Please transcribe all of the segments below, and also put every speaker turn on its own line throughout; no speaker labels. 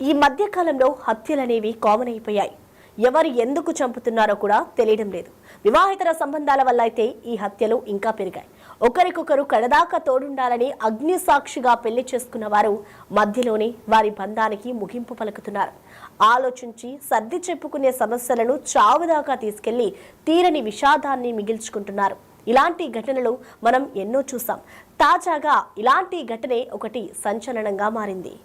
ఈ మధ్య కాలంలో హత్యలనేవి కామన్ అయిపోయాయి. ఎవరు ఎందుకు చంపుతున్నారో కూడా తెలియడం లేదు. వివాహితర సంబంధాల వల్ల అయితే ఈ హత్యలు ఇంకా పెరిగాయి. ఒకరికొకరు కడదాకా తోడుండాలని అగ్ని సాక్షిగా పెళ్లి చేసుకున్న వారు మధ్యలోనే వారి బంధానికి ముగింపు పలుకుతున్నారు. ఆలోచించి సర్ది చెప్పుకునే సమస్యలను చావుదాకా తీసుకెళ్లి తీరని విషాదాన్ని మిగిల్చుకుంటున్నారు. ఇలాంటి ఘటనలు మనం ఎన్నో చూసాం. తాజాగా ఇలాంటి ఘటనే ఒకటి సంచలనంగా మారింది.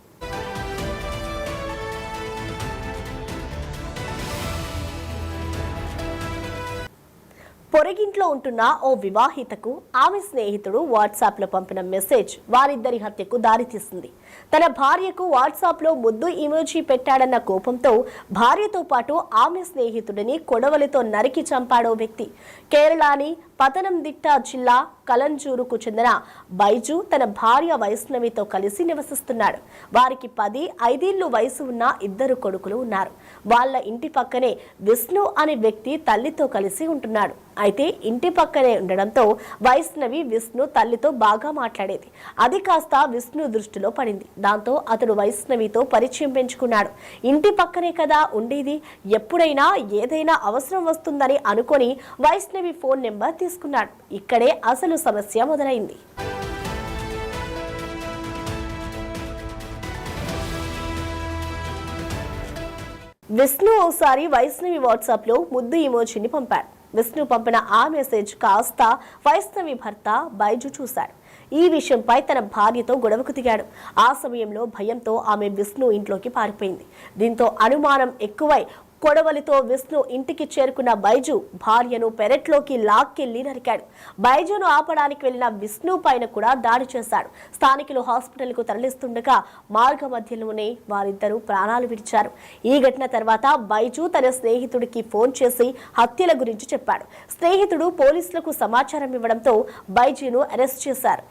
పొరగింట్లో ఉంటున్న ఓ వివాహితకు ఆమె స్నేహితుడు వాట్సాప్లో పంపిన మెసేజ్ వారిద్దరి హత్యకు దారితీసింది. తన భార్యకు వాట్సాప్లో ముద్దు ఇమోజీ పెట్టాడన్న కోపంతో భార్యతో పాటు ఆమె స్నేహితుడిని కొడవలితో నరికి చంపాడో వ్యక్తి. కేరళని పతనందిట్ట జిల్లా కలంజూరుకు చెందిన బైజు తన భార్య వైష్ణవితో కలిసి నివసిస్తున్నాడు. వారికి 10-5 వయసు ఉన్న 2 కొడుకులు ఉన్నారు. వాళ్ళ ఇంటి పక్కనే విష్ణు అనే వ్యక్తి తల్లితో కలిసి ఉంటున్నాడు. అయితే ఇంటి పక్కనే ఉండడంతో వైష్ణవి విష్ణు తల్లితో బాగా మాట్లాడేది. అది కాస్త విష్ణు దృష్టిలో పడింది. దాంతో అతడు వైష్ణవితో పరిచయం పెంచుకున్నాడు. ఇంటి పక్కనే కదా ఉండేది, ఎప్పుడైనా ఏదైనా అవసరం వస్తుందని అనుకొని వైష్ణవి ఫోన్ నెంబర్ తీసుకున్నాడు. ఇక్కడే అసలు సమస్య మొదలైంది. విష్ణు ఓసారి వైష్ణవి వాట్సాప్ లో ముద్దు ఇమోజీని పంపాడు. విష్ణు పంపిన ఆ మెసేజ్ కాస్త వైష్ణవి భర్త బైజు చూశాడు. ఈ విషయంపై తన భార్యతో గొడవకు దిగాడు. ఆ సమయంలో భయంతో ఆమె విష్ణు ఇంట్లోకి పారిపోయింది. దీంతో అనుమానం ఎక్కువై కొడవలితో విష్ణు ఇంటికి చేరుకున్న బైజు భార్యను పెరట్లోకి లాక్కెళ్లి నరికాడు. బైజును ఆపడానికి వెళ్లిన విష్ణు పైన కూడా దాడి చేశాడు. స్థానికులు హాస్పిటల్ కు తరలిస్తుండగా మార్గ మధ్యలోనే వారిద్దరూ ప్రాణాలు విడిచారు. ఈ ఘటన తర్వాత బైజు తన స్నేహితుడికి ఫోన్ చేసి హత్యల గురించి చెప్పాడు. స్నేహితుడు పోలీసులకు సమాచారం ఇవ్వడంతో బైజును అరెస్ట్ చేశారు.